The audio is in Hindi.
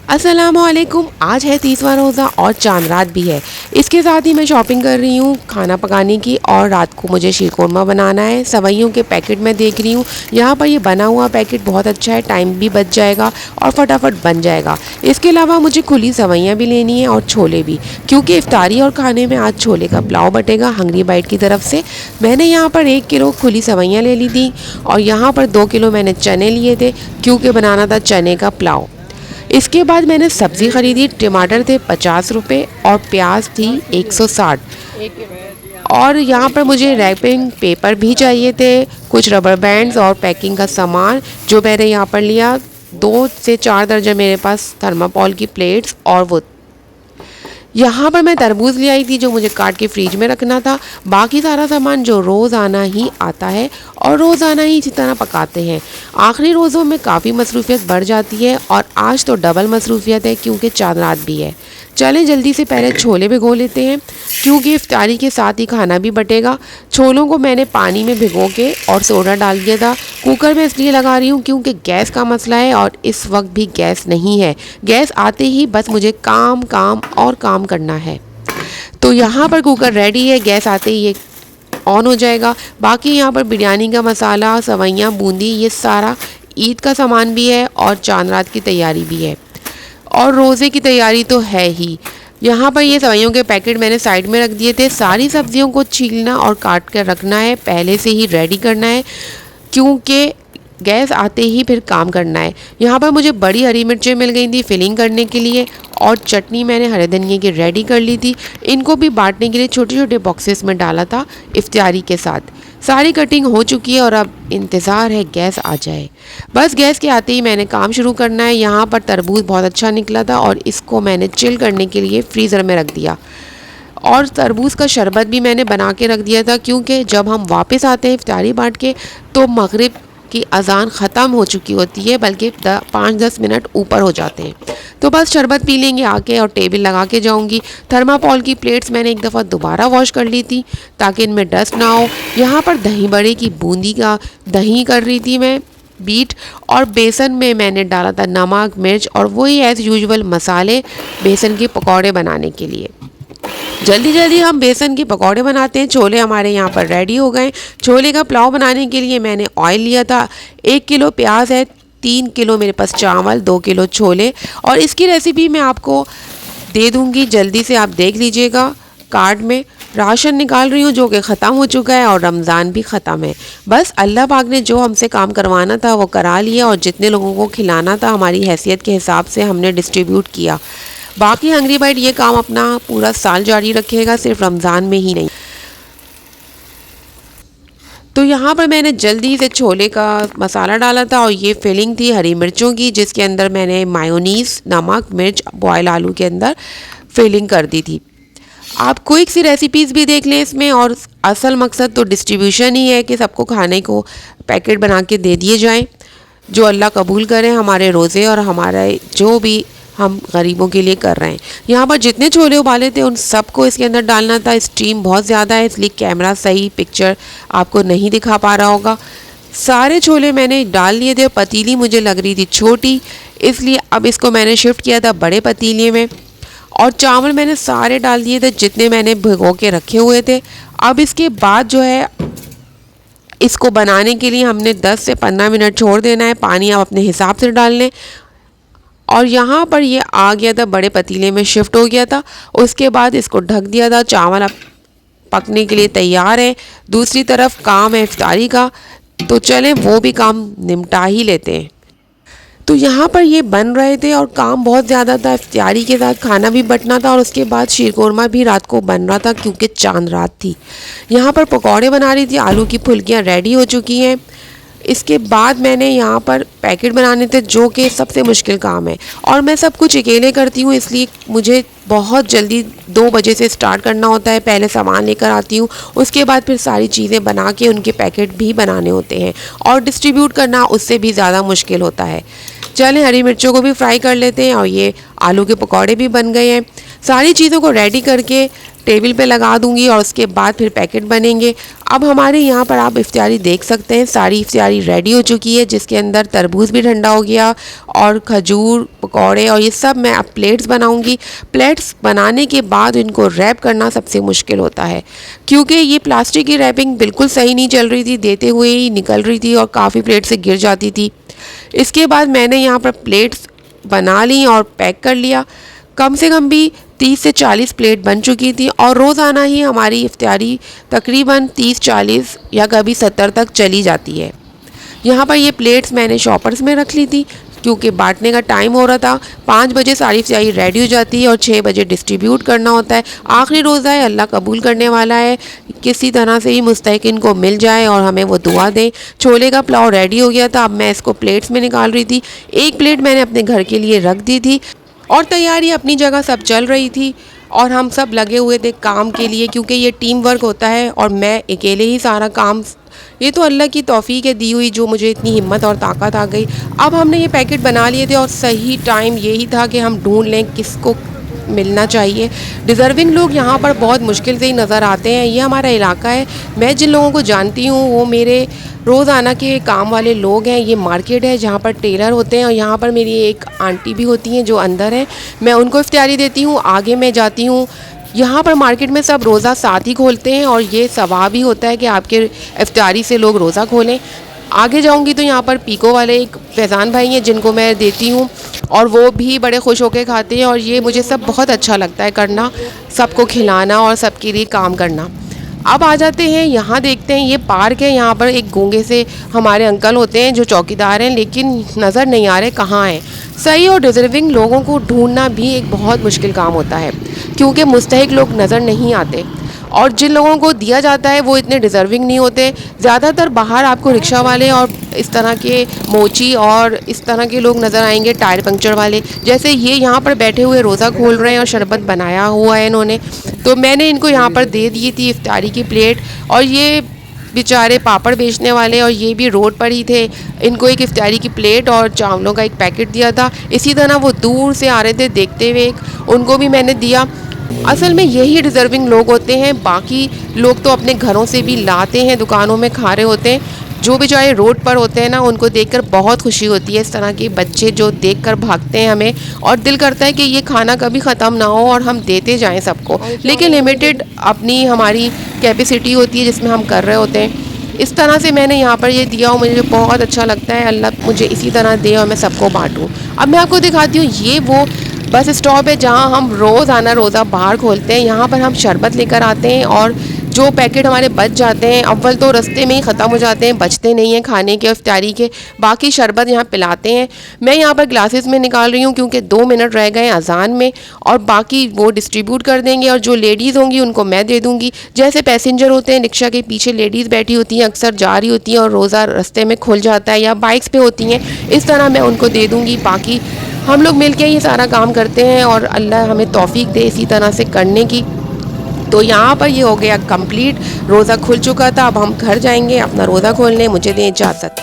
अस्सलामुअलैकुम। आज है 30वां रोज़ा और चांद रात भी है। इसके साथ ही मैं शॉपिंग कर रही हूँ खाना पकाने की, और रात को मुझे शीरकोरमा बनाना है। सवैयों के पैकेट मैं देख रही हूँ। यहाँ पर ये बना हुआ पैकेट बहुत अच्छा है, टाइम भी बच जाएगा और फटाफट बन जाएगा। इसके अलावा मुझे खुली सवैयाँ भी लेनी है और छोले भी, क्योंकि इफ्तारी और खाने में आज छोले का पुलाव बटेगा हंगरी बाइट की तरफ से। मैंने यहाँ पर 1 किलो खुली सवैयाँ ले ली थी और यहाँ पर 2 किलो मैंने चने लिए थे, क्योंकि बनाना था चने का पुलाव। इसके बाद मैंने सब्ज़ी ख़रीदी। टमाटर थे 50 रुपये और प्याज थी 160। और यहाँ पर मुझे रैपिंग पेपर भी चाहिए थे, कुछ रबर बैंड्स और पैकिंग का सामान जो मैंने यहाँ पर लिया। 2 से 4 दर्जन मेरे पास थर्माकोल की प्लेट्स, और वो यहाँ पर मैं तरबूज ले आई थी जो मुझे काट के फ्रिज में रखना था। बाकी सारा सामान जो रोज़ाना ही आता है और रोज़ाना ही इसी तरह पकाते हैं। आखिरी रोज़ों में काफ़ी मसरूफियत बढ़ जाती है और आज तो डबल मसरूफियत है, क्योंकि चांद रात भी है। चलें जल्दी से पहले छोले भिगो लेते हैं, क्योंकि इफ्तारी के साथ ही खाना भी बटेगा। छोलों को मैंने पानी में भिगो के और सोडा डाल दिया था। कुकर में इसलिए लगा रही हूँ क्योंकि गैस का मसला है और इस वक्त भी गैस नहीं है। गैस आते ही बस मुझे काम काम और काम करना है। तो यहाँ पर कुकर रेडी है, गैस आते ही ये ऑन हो जाएगा। बाकी यहाँ पर बिरयानी का मसाला, सवैयाँ, बूंदी, ये सारा ईद का सामान भी है और चांद रात की तैयारी भी है, और रोज़े की तैयारी तो है ही। यहाँ पर ये सवैयों के पैकेट मैंने साइड में रख दिए थे। सारी सब्जियों को छीलना और काट कर रखना है, पहले से ही रेडी करना है, क्योंकि गैस आते ही फिर काम करना है। यहाँ पर मुझे बड़ी हरी मिर्चें मिल गई थी फिलिंग करने के लिए, और चटनी मैंने हरे धनिए की रेडी कर ली थी। इनको भी बांटने के लिए छोटे छोटे बॉक्सेस में डाला था इफ्तारी के साथ। सारी कटिंग हो चुकी है और अब इंतज़ार है गैस आ जाए। बस गैस के आते ही मैंने काम शुरू करना है। यहाँ पर तरबूज बहुत अच्छा निकला था और इसको मैंने चिल करने के लिए फ्रीज़र में रख दिया, और तरबूज़ का शरबत भी मैंने बना के रख दिया था, क्योंकि जब हम वापस आते हैं इफ्तारी बांट के तो मगरिब की अज़ान ख़त्म हो चुकी होती है, बल्कि 5-10 मिनट ऊपर हो जाते हैं। तो बस शरबत पी लेंगे आके और टेबल लगा के जाऊंगी। थर्माकोल की प्लेट्स मैंने एक दफ़ा दोबारा वॉश कर ली थी ताकि इनमें डस्ट ना हो। यहाँ पर दही बड़े की बूंदी का दही कर रही थी मैं बीट, और बेसन में मैंने डाला था नमक, मिर्च और वही एज़ यूजुअल मसाले बेसन के पकौड़े बनाने के लिए। जल्दी जल्दी हम बेसन के पकौड़े बनाते हैं। छोले हमारे यहाँ पर रेडी हो गए। छोले का पुलाव बनाने के लिए मैंने ऑयल लिया था। 1 किलो प्याज है, 3 किलो मेरे पास चावल, 2 किलो छोले, और इसकी रेसिपी मैं आपको दे दूँगी, जल्दी से आप देख लीजिएगा कार्ड में। राशन निकाल रही हूँ जो कि ख़त्म हो चुका है और रमज़ान भी ख़त्म है। बस अल्लाह पाक ने जो हमसे काम करवाना था वो करा लिया, और जितने लोगों को खिलाना था हमारी हैसियत के हिसाब से हमने डिस्ट्रीब्यूट किया। बाकी हंगरी बाइट ये काम अपना पूरा साल जारी रखेगा, सिर्फ रमज़ान में ही नहीं। तो यहाँ पर मैंने जल्दी से छोले का मसाला डाला था, और ये फिलिंग थी हरी मिर्चों की, जिसके अंदर मैंने मायोनीज़, नमक, मिर्च, बॉयल आलू के अंदर फिलिंग कर दी थी। आप क्विक सी रेसिपीज़ भी देख लें इसमें, और असल मकसद तो डिस्ट्रीब्यूशन ही है कि सबको खाने को पैकेट बना के दे दिए जाएं। जो अल्लाह कबूल करें हमारे रोज़े और हमारे जो भी हम गरीबों के लिए कर रहे हैं। यहाँ पर जितने छोले उबाले थे उन सबको इसके अंदर डालना था। स्टीम बहुत ज़्यादा है, इसलिए कैमरा सही पिक्चर आपको नहीं दिखा पा रहा होगा। सारे छोले मैंने डाल लिए थे। पतीली मुझे लग रही थी छोटी, इसलिए अब इसको मैंने शिफ्ट किया था बड़े पतीले में, और चावल मैंने सारे डाल दिए थे जितने मैंने भिगो के रखे हुए थे। अब इसके बाद जो है इसको बनाने के लिए हमने 10 से 15 मिनट छोड़ देना है। पानी आप अपने हिसाब से डाल लें। और यहाँ पर ये आ गया था, बड़े पतीले में शिफ्ट हो गया था। उसके बाद इसको ढक दिया था। चावल अब पकने के लिए तैयार है। दूसरी तरफ काम है इफ्तारी का, तो चलें वो भी काम निपटा ही लेते हैं। तो यहाँ पर ये बन रहे थे और काम बहुत ज़्यादा था। इफ्तारी के साथ खाना भी बटना था, और उसके बाद शीरकोरमा भी रात को बन रहा था क्योंकि चांद रात थी। यहाँ पर पकौड़े बना रही थी। आलू की फुल्कियाँ रेडी हो चुकी हैं। इसके बाद मैंने यहाँ पर पैकेट बनाने थे, जो कि सबसे मुश्किल काम है, और मैं सब कुछ अकेले करती हूँ, इसलिए मुझे बहुत जल्दी 2 बजे से स्टार्ट करना होता है। पहले सामान लेकर आती हूँ, उसके बाद फिर सारी चीज़ें बना के उनके पैकेट भी बनाने होते हैं, और डिस्ट्रीब्यूट करना उससे भी ज़्यादा मुश्किल होता है। चलें हरी मिर्चों को भी फ्राई कर लेते हैं, और ये आलू के पकौड़े भी बन गए हैं। सारी चीज़ों को रेडी करके टेबल पे लगा दूंगी और उसके बाद फिर पैकेट बनेंगे। अब हमारे यहाँ पर आप इफ्तारी देख सकते हैं, सारी इफ्तारी रेडी हो चुकी है, जिसके अंदर तरबूज भी ठंडा हो गया और खजूर, पकौड़े और ये सब मैं अब प्लेट्स बनाऊंगी। प्लेट्स बनाने के बाद इनको रैप करना सबसे मुश्किल होता है, क्योंकि ये प्लास्टिक की रैपिंग बिल्कुल सही नहीं चल रही थी, देते हुए ही निकल रही थी और काफ़ी प्लेट से गिर जाती थी। इसके बाद मैंने यहाँ पर प्लेट्स बना ली और पैक कर लिया। कम से कम भी 30 से 40 प्लेट बन चुकी थी और रोज़ाना ही हमारी इफ्तारी तकरीबन 30-40 या कभी 70 तक चली जाती है। यहाँ पर ये प्लेट्स मैंने शॉपर्स में रख ली थी, क्योंकि बांटने का टाइम हो रहा था। 5 बजे सारी इफ्तारी रेडी हो जाती है और 6 बजे डिस्ट्रीब्यूट करना होता है। आखिरी रोज़ा है, अल्लाह कबूल करने वाला है, किसी तरह से ही मुस्तहिकीन को मिल जाए और हमें वो दुआ दें। छोले का पुलाव रेडी हो गया था, अब मैं इसको प्लेट्स में निकाल रही थी। एक प्लेट मैंने अपने घर के लिए रख दी थी और तैयारी अपनी जगह सब चल रही थी और हम सब लगे हुए थे काम के लिए, क्योंकि ये टीम वर्क होता है और मैं अकेले ही सारा काम, ये तो अल्लाह की तौफीक है दी हुई जो मुझे इतनी हिम्मत और ताकत आ गई। अब हमने ये पैकेट बना लिए थे और सही टाइम यही था कि हम ढूंढ लें किसको मिलना चाहिए। डिज़र्विंग लोग यहाँ पर बहुत मुश्किल से ही नज़र आते हैं। ये हमारा इलाका है, मैं जिन लोगों को जानती हूँ वो मेरे रोज़ाना के काम वाले लोग हैं। ये मार्केट है जहाँ पर टेलर होते हैं और यहाँ पर मेरी एक आंटी भी होती हैं जो अंदर हैं, मैं उनको इफ्तारी देती हूँ। आगे मैं जाती हूँ, यहाँ पर मार्केट में सब रोज़ा साथ ही खोलते हैं और ये सवाब ही होता है कि आपके इफ्तारी से लोग रोज़ा खोलें। आगे जाऊंगी तो यहाँ पर पीको वाले एक फैज़ान भाई हैं जिनको मैं देती हूँ और वो भी बड़े खुश होकर खाते हैं और ये मुझे सब बहुत अच्छा लगता है करना, सबको खिलाना और सबके लिए काम करना। अब आ जाते हैं यहाँ, देखते हैं ये पार्क है। यहाँ पर एक गूंगे से हमारे अंकल होते हैं जो चौकीदार हैं, लेकिन नज़र नहीं आ रहे कहाँ हैं। सही और डिज़र्विंग लोगों को ढूंढना भी एक बहुत मुश्किल काम होता है, क्योंकि मुस्तहिक लोग नज़र नहीं आते और जिन लोगों को दिया जाता है वो इतने डिज़र्विंग नहीं होते। ज़्यादातर बाहर आपको रिक्शा वाले और इस तरह के मोची और इस तरह के लोग नज़र आएंगे, टायर पंक्चर वाले। जैसे ये यहाँ पर बैठे हुए रोज़ा खोल रहे हैं और शरबत बनाया हुआ है इन्होंने, तो मैंने इनको यहाँ पर दे दी थी इफ्तारी की प्लेट। और ये बेचारे पापड़ बेचने वाले और ये भी रोड पर ही थे, इनको एक इफ्तारी की प्लेट और चावलों का एक पैकेट दिया था। इसी तरह वो दूर से आ रहे थे देखते हुए, उनको भी मैंने दिया। असल में यही डिज़र्विंग लोग होते हैं, बाकी लोग तो अपने घरों से भी लाते हैं, दुकानों में खा रहे होते हैं। जो बेचारे रोड पर होते हैं ना, उनको देखकर बहुत खुशी होती है। इस तरह के बच्चे जो देखकर भागते हैं हमें, और दिल करता है कि ये खाना कभी ख़त्म ना हो और हम देते जाएं सबको, लेकिन लिमिटेड अपनी हमारी कैपेसिटी होती है जिसमें हम कर रहे होते हैं। इस तरह से मैंने यहाँ पर ये दिया और मुझे बहुत अच्छा लगता है। अल्लाह मुझे इसी तरह दे और मैं सबको बांटूँ। अब मैं आपको दिखाती हूँ, ये वो बस स्टॉप है जहाँ हम रोज़ाना रोज़ा बाहर खोलते हैं। यहाँ पर हम शरबत लेकर आते हैं और जो पैकेट हमारे बच जाते हैं, अव्वल तो रास्ते में ही ख़त्म हो जाते हैं, बचते नहीं हैं खाने के इफ्तारी के, बाकी शरबत यहाँ पिलाते हैं। मैं यहाँ पर ग्लासेस में निकाल रही हूँ क्योंकि 2 मिनट रह गए अजान में, और बाकी वो डिस्ट्रीब्यूट कर देंगे और जो लेडीज़ होंगी उनको मैं दे दूँगी। जैसे पैसेंजर होते हैं, रिक्शा के पीछे लेडीज़ बैठी होती हैं, अक्सर जा रही होती हैं और रोज़ा रास्ते में खुल जाता है, या बाइक्स पे होती हैं, इस तरह मैं उनको दे दूँगी। बाकी हम लोग मिलके ये सारा काम करते हैं और अल्लाह हमें तौफीक दे इसी तरह से करने की। तो यहाँ पर ये हो गया कंप्लीट, रोज़ा खुल चुका था। अब हम घर जाएंगे अपना रोज़ा खोलने, मुझे दें इजाज़त।